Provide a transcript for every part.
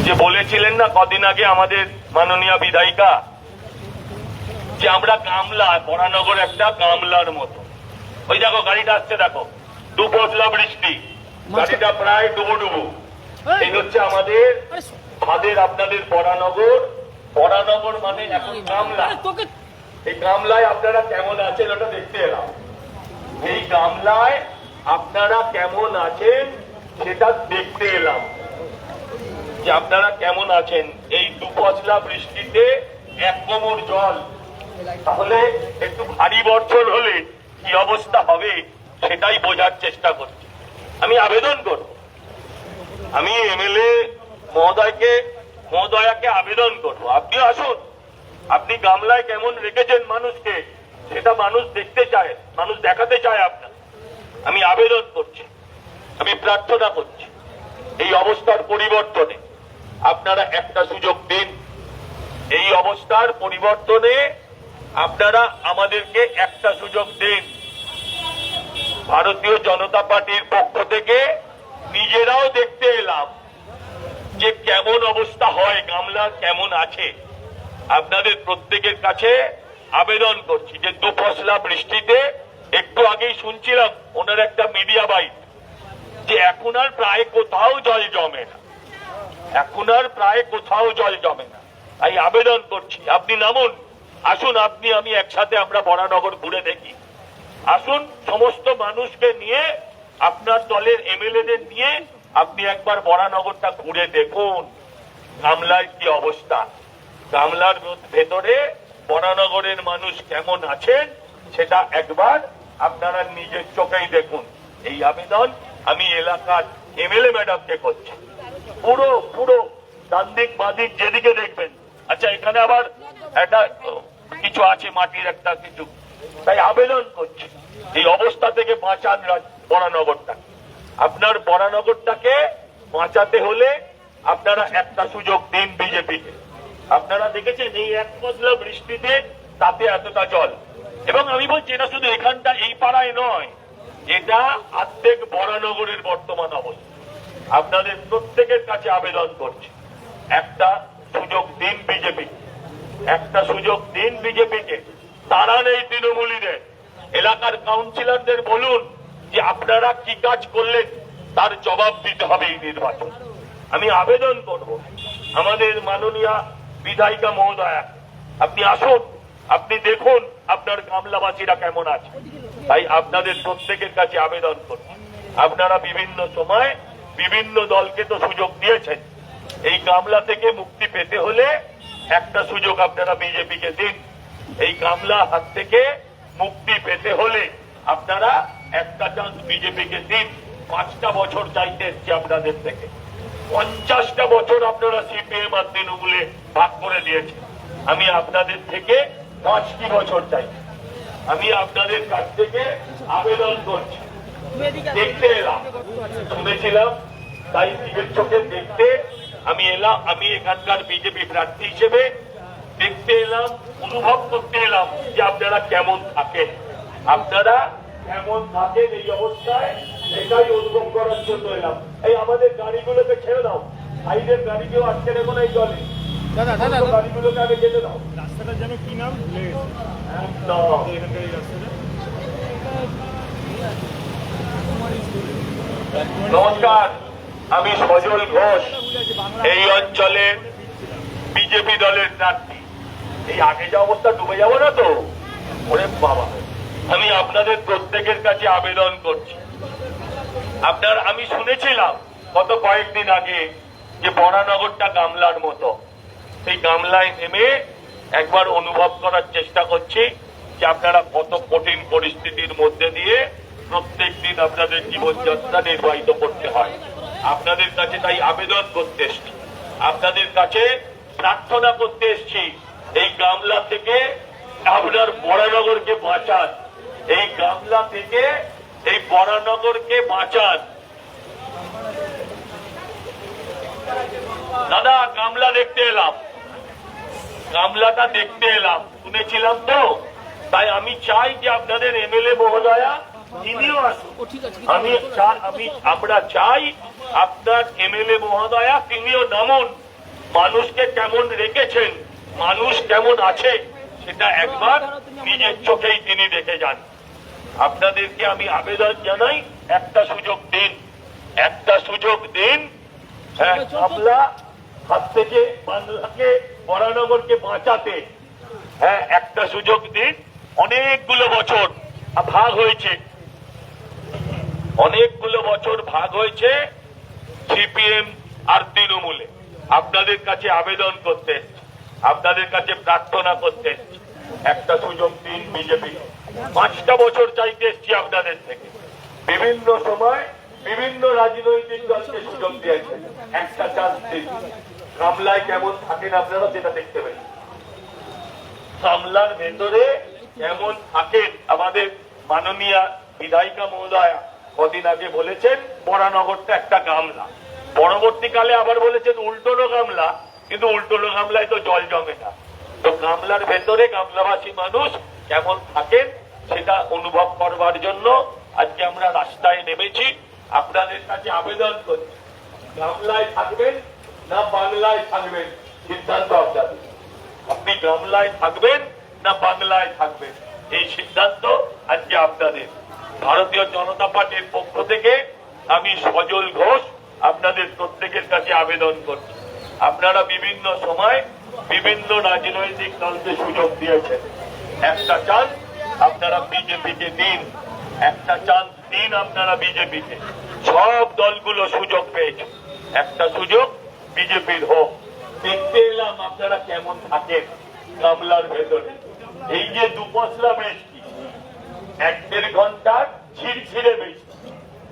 যে বলেছিলেন না কদিন আগে আমাদের মাননীয় বিধায়িকা যে আমরা গামলা, বরানগর একটা গামলার মতো। ওই দেখো গাড়িটা আসছে, দেখো দুপশলা বৃষ্টি, গাড়িটা প্রায় ডুবো। এই হচ্ছে আমাদের ভাদের আপনাদের বরানগর। বরানগর মানে এখন গামলা। এই গামলায় আপনারা কেমন আছেন ওটা দেখতে এলাম। এই গামলায় আপনারা কেমন আছেন সেটা দেখতে এলাম, যে আপনারা কেমন আছেন। এই দুপশলা বৃষ্টিতে এক কোমর জল, তাহলে একটু ভারী বর্ষণ হলে কি অবস্থা হবে সেটাই বোঝার চেষ্টা করছি। আমি আবেদন করব, আমি এমএলএ মহোদয়াকে আবেদন করব, আপনি আসুন, আপনি গামলায় কেমন রেখেছেন মানুষকে সেটা মানুষ দেখতে চায়, মানুষ দেখাতে চায় আপনার। আমি আবেদন করছি, আমি প্রার্থনা করছি, এই অবস্থার পরিবর্তনে আপনারা একটা সুযোগ দিন। এই অবস্থার পরিবর্তনে আপনারা আমাদেরকে একটা সুযোগ দিন। ভারতীয় জনতা পার্টির পক্ষ থেকে নিজেরাও দেখতে এলাম যে কেমন অবস্থা হয়, গামলা কেমন আছে। আপনাদের প্রত্যেকের কাছে আবেদন করছি যে দুপশলা বৃষ্টিতে, একটু আগেই শুনছিলাম ওনার একটা মিডিয়া বাইট, যে এখন আর প্রায় কোথাও জল জমে না, এখন আর প্রায় কোথাও জল জমে না। তাই আবেদন করছি, আপনি নামুন, আসুন, আপনি আমি একসাথে আমরা বরানগর ঘুরে দেখি। আসুন, সমস্ত মানুষকে নিয়ে, আপনার দলের এমএলএদের নিয়ে আপনি একবার বরানগরটা ঘুরে দেখুন গামলার কি অবস্থা। গামলার ভেতরে বরানগরের মানুষ কেমন আছেন সেটা একবার আপনারা নিজের চোখেই দেখুন। এই আবেদন আমি এলাকার এমএলএ ম্যাডামকে করছি। পুরো পুরো ডান দিক বাঁ দিক যেদিকে দেখবেন, আচ্ছা এখানে আবার একটা কিছু আছে, মাটির একটা কিছু। তাই আবেদন করছি, এই অবস্থা থেকে বাঁচান বরানগরটা। আপনার বরানগরটাকে বাঁচাতে হলে আপনারা একটা সুযোগ দিন বিজেপিকে। আপনারা দেখেছেন এই এক পশলা বৃষ্টিতে তাতে এতটা জল, এবং আমি বলছি এটা শুধু এখানটা, এই পাড়ায় নয়, এটা অর্ধেক বরানগরের বর্তমান অবস্থা। আপনাদের প্রত্যেকের কাছে আবেদন করছি, একটা সুযোগ দিন বিজেপি, একটা সুযোগ দিন বিজেপিকে। তারা নেই তৃণমূলীদের, এলাকার কাউন্সিলরদের বলুন যে আপনারা কি কাজ করলেন তার জবাব দিতে হবে এই নির্বাচন। আমি আবেদন করব আমাদের মাননীয় বিধায়িকা মহোদয়া, আপনি আসুন, আপনি দেখুন আপনার গামলাবাসীরা কেমন আছে। তাই আপনাদের প্রত্যেকের কাছে আবেদন করুন, আপনারা বিভিন্ন সময় বিভিন্ন দলকে তো সুযোগ দিয়েছেন, এই গামলা থেকে মুক্তি পেতে হলে একটা সুযোগ আপনারা বিজেপিকে দিন। এই গামলা হাত থেকে মুক্তি পেতে হলে আপনারা একটা চান্স বিজেপিকে দিন। 5টা বছর চাইতে এসছি আপনাদের থেকে, 50টা বছর আপনারা সিপিএম আর তৃণমূলে ভাগ করে দিয়েছেন। আমি আপনাদের থেকে 5টি বছর চাই। আমি আপনাদের কাছ থেকে আবেদন করছি, দেখতে এলাম, শুনেছিলাম, তাই নিজের চোখে দেখতে আমি এলাম। আমি এখানকার বিজেপি প্রার্থী হিসেবে দেখতে এলাম, অনুভব করতে এলাম যে আপনারা কেমন থাকেন, আপনারা কেমন থাকেন এই অবস্থায়, সেটাই অনুভব করার জন্য এলাম। এই আমাদের গাড়িগুলোকে ছেড়ে দাও, সাইডের গাড়িকেও আটকে রেখো না এই জলে, গাড়িগুলোকে আগে যেতে দাও। রাস্তাটা যেন কি নাম নমস্কার, আমি সজল ঘোষ, এই অঞ্চলের বিজেপি দলের প্রার্থী। এই আগে যা অবস্থা, ডুবে যাবো না তো? ওরে বাবা, আমি আপনাদের প্রত্যেকের কাছে আবেদন করছি, আমি শুনেছিলাম গত কয়েকদিন আগে যে বরানগরটা গামলার মতো। সেই গামলায় নেমে একবার অনুভব করার চেষ্টা করছি যে আপনারা কত কঠিন পরিস্থিতির মধ্যে দিয়ে প্রত্যেক দিন আপনাদের জীবনযাত্রা নির্বাহিত করতে হয়। আপনাদের কাছে তাই আবেদন করতে এসছি, আপনাদের কাছে প্রার্থনা করতে এসছি, এই গামলা থেকে আপনার বরানগরকে বাঁচান, এই গামলা থেকে এই বরানগরকে বাঁচান। দাদা, গামলা দেখতে এলাম, গামলাটা দেখতে এলাম, শুনেছিলাম তো, তাই আমি চাই যে আপনাদের এমএলএ মহোদয়া তিনিও আসুন। আমরা চাই আপনার এমএলএ মহোদয়া তিনিও নামুন, মানুষকে কেমন রেখেছেন, মানুষ কেমন আছে, সেটা একবার নিজের চোখেই তিনি দেখে যান। আপনাদেরকে আমি আবেদন জানাই, একটা সুযোগ দিন, একটা সুযোগ দিন। হ্যাঁ, আমরা হাত থেকে বাংলাকে, বরানগরকে বাঁচাতে হ্যাঁ একটা সুযোগ দিন। অনেকগুলো বছর ভাগ হয়েছে, অনেকগুলো বছর ভাগ হয়েছে সিপিএম আর তৃণমূলে। আপনাদের কাছে আবেদন করতে এসেছি, আপনাদের কাছে প্রার্থনা করতে এসেছি, একটা সুযোগ দিন বিজেপি। 5টা বছর চাইতে এসেছি আপনাদের থেকে। বিভিন্ন সময় বিভিন্ন রাজনৈতিক দলকে সুযোগ দিয়েছে, একটা চান্স দিন। কামলায় কেমন থাকেন আপনারা সেটা দেখতে পেলেন। কামলার ভেতরে কেমন থাকেন আমাদের মাননীয় বিধায়িকা মহোদয়া কদিন আগে বলেছেন বরানগরটা একটা গামলা, পরবর্তীকালে আবার বলেছেন উল্টোনো গামলা, কিন্তু উল্টোনো গামলায় তো জল জমে না। তো গামলার ভেতরে গামলাবাসী মানুষ কেমন থাকেন সেটা অনুভব করবার জন্য আজকে আমরা রাস্তায় নেমেছি। আপনাদের কাছে আবেদন করছি, গামলায় থাকবেন না বাংলায় থাকবেন, সিদ্ধান্ত আপনাদের। আপনি গামলায় থাকবেন না বাংলায় থাকবেন, এই সিদ্ধান্ত আজকে আপনাদের। ভারতীয় জনতা পার্টির পক্ষ থেকে আমি সজল ঘোষ আপনাদের প্রত্যেকের কাছে আবেদন করছি। আপনারা বিভিন্ন সময় বিভিন্ন রাজনৈতিক দলকে সুযোগ দিয়েছেন, একটা চান্স আপনারা বিজেপিকে দিন, একটা চান্স দিন আপনারা বিজেপিকে। সব দলগুলো সুযোগ পেয়েছে, একটা সুযোগ বিজেপির হোক। দেখতে এলাম আপনারা কেমন থাকেন গামলার ভেতরে। এই যে দুপশলা বৃষ্টি, 1-1.5 ঘন্টার ঝিরঝিরে বৃষ্টি,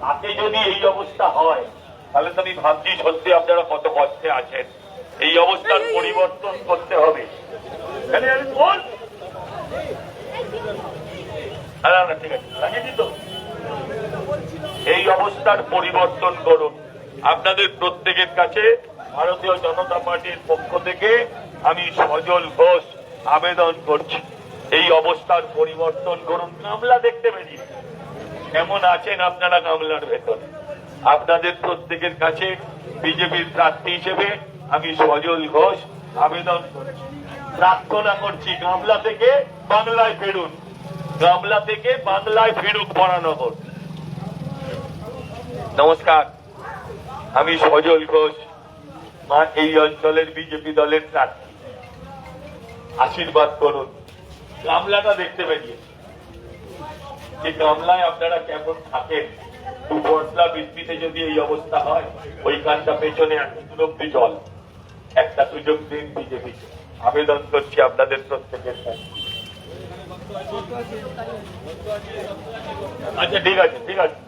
তাতে যদি এই অবস্থা হয় তাহলে তো আমি ভাবছি সত্যি আপনারা কত কষ্টে আছেন। এই অবস্থার পরিবর্তন করতে হবে। ঠিক আছে, লাগিয়েছি তো। এই অবস্থার পরিবর্তন করুন। আপনাদের প্রত্যেকের কাছে ভারতীয় জনতা পার্টির পক্ষ থেকে আমি সজল ঘোষ আবেদন করছি, এই অবস্থার পরিবর্তন করুন। গামলা দেখতে বেরিয়ে কেমন আছেন আপনারা গামলার ভেতরে। আপনাদের প্রত্যেকের কাছে বিজেপির প্রার্থী হিসেবে আমি সজল ঘোষ আবেদন করছি, প্রার্থনা করছি, গামলা থেকে বাংলায় ফিরুন, গামলা থেকে বাংলায় ফিরুক বরানগর। নমস্কার, আমি সজল ঘোষ, এই অঞ্চলের বিজেপি দলের প্রার্থী। আশীর্বাদ করুন। গামলাটা দেখতে বেরিয়েছে, যে গামলায় আপনারা কেমন থাকেন। দুপশলা বৃষ্টিতে যদি এই অবস্থা হয়, ওইখানটা পেছনে এত অব্দি জল। একটা সুযোগ দিন বিজেপিকে, আবেদন করছি আপনাদের প্রত্যেকের কাছে। আচ্ছা ঠিক আছে, ঠিক আছে,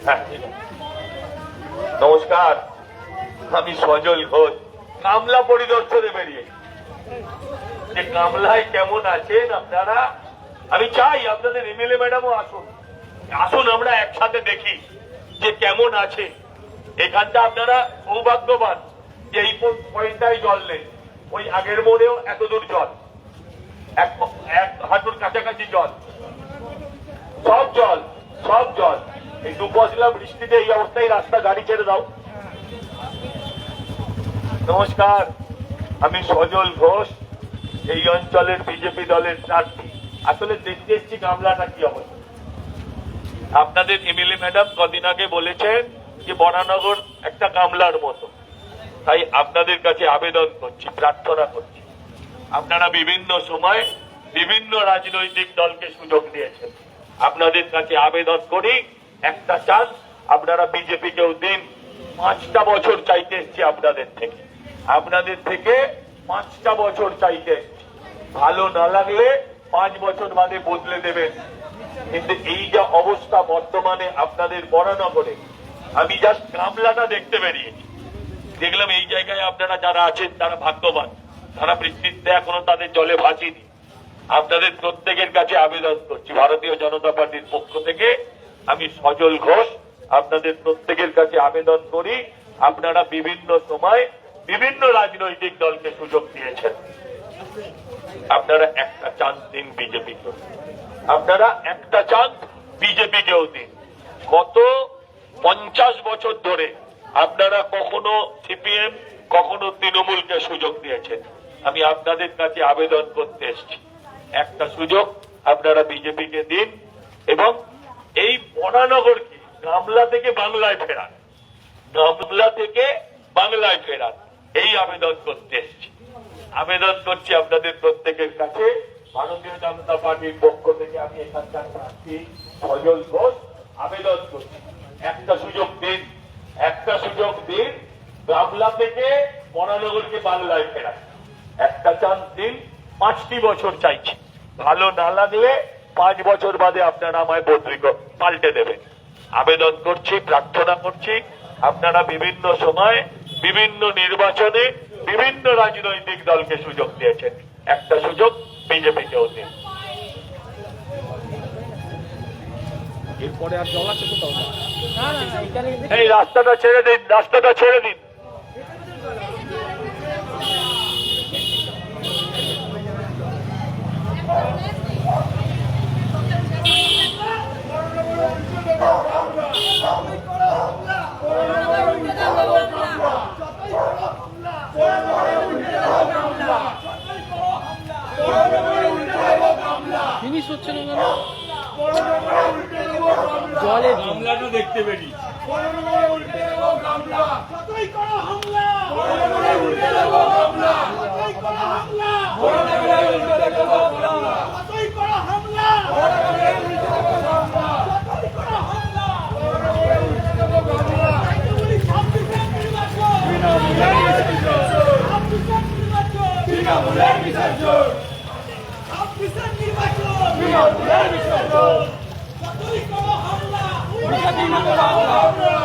হ্যাঁ ঠিক আছে। নমস্কার, আমি সজল ঘোষ, কামলা পরিদর্শনে বেরিয়ে। যে কামলায় কেমন আছেন আপনারা, আমি চাই আপনাদের এমএলএ ম্যাডামও আসুন, আসুন আমরা একসাথে দেখি যে কেমন আছে। এখানটা আপনারা সৌভাগ্যবান যে এই পয়েন্টটায় জল নেই, ওই আগের মোড়েও এত দূর জল, এক হাঁটুর কাছাকাছি জল, সব জল, সব জল। এই দুপশলা বৃষ্টিতে এই অবস্থায় রাস্তা গাড়ি ছেড়ে দাও। নমস্কার, আমি সজল ঘোষ, এই অঞ্চলের বিজেপি দলের প্রার্থী। আসলে দেখতে এসছি গামলাটা কি অবস্থা। আপনাদের এমএলএ ম্যাডাম কদিন আগে বলেছেন যে বরানগর একটা গামলার মতো, তাই আপনাদের কাছে আবেদন করছি, প্রার্থনা করছি। আপনারা বিভিন্ন সময় বিভিন্ন রাজনৈতিক দলকে সুযোগ দিয়েছেন, আপনাদের কাছে আবেদন করি, একটা চান্স আপনারা বিজেপিকেও দিন। 5টা বছর চাইতে এসছি আপনাদের থেকে, আপনাদের থেকে 5টা বছর চাইতে এসছি। ভালো না লাগলে 5 বছর বাদে বদলে দেবেন, কিন্তু এই যা অবস্থা বর্তমানে আপনাদের বরানগরে, আমি জাস্ট গামলাটা দেখতে বেরিয়েছি, দেখলাম এই জায়গায় আপনারা যারা আছেন তারা ভাগ্যবান, তারা বৃষ্টিতে এখনো তাদের জলে ভাসিনি। আপনাদের প্রত্যেকের কাছে আবেদন করছি, ভারতীয় জনতা পার্টির পক্ষ থেকে আমি সজল ঘোষ আপনাদের প্রত্যেকের কাছে আবেদন করি। আপনারা বিভিন্ন সময় বিভিন্ন রাজনৈতিক দলকে সুযোগ দিয়েছেন, আপনারা একটা চান্স দিন বিজেপিকে, আপনারা একটা চান্স বিজেপিকেও দিন। গত 50 বছর ধরে আপনারা কখনো সিপিএম কখনো তৃণমূলকে সুযোগ দিয়েছেন। আমি আপনাদের কাছে আবেদন করতে এসেছি, একটা সুযোগ আপনারা বিজেপিকে দিন এবং এই বরানগরকে গামলা থেকে বাংলায় ফেরান, গামলা থেকে বাংলায় ফেরান, এই আবেদন করতে এসেছি। আবেদন করছি আপনাদের প্রত্যেকের কাছে, ভারতীয় জনতা পার্টির পক্ষ থেকে আমি এখানকার প্রার্থী সজল ঘোষ আবেদন করছি, একটা সুযোগ দিন, একটা সুযোগ দিন, গামলা থেকে বরানগরকে বাংলায় ফেরান, একটা চান্স দিন। 5টি বছর চাইছি, ভালো না লাগলে 5 বছর বাদে আপনারা আমায় পাল্টে দেবেন। আবেদন করছি, প্রার্থনা করছি, আপনারা বিভিন্ন সময় বিভিন্ন নির্বাচনে বিভিন্ন রাজনৈতিক দলকে সুযোগ দিয়েছেন, একটা সুযোগ বিজেপিকেও দিন। এরপরে আর জল আছে কোথাও না? এই রাস্তাটা ছেড়ে দিন, রাস্তাটা ছেড়ে দিন। ফিনিশ হচ্ছে না কেন? জলে গামলাটা দেখতে পেরি। নির্বাচন